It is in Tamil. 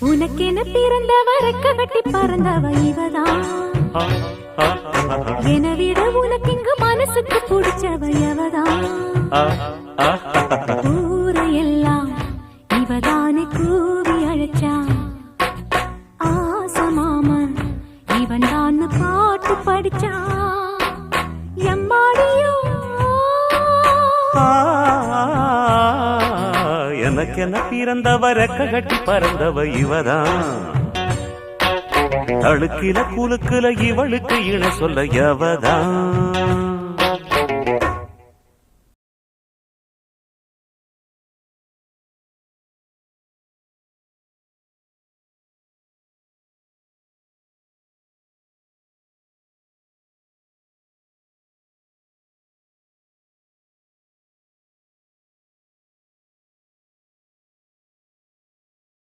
உனக்கென பிறந்தவ ரெக்க கட்டி பறந்தவ இவதான். என விட உனக்கு இங்கு மனசுக்கு பிடிச்சவ எவதான். ஊரையெல்லாம் இவதானே கூவி அழைச்சா. ஆசமாமன் இவன் தான் பாட்டு படிச்சா. எம்மாடியோ எனக்கென பிறந்தவ ரெக்க கட்டி பறந்தவ இவதான். அழுக்கில குலுக்குல இவளுக்கு இணை சொல்ல எவதான்.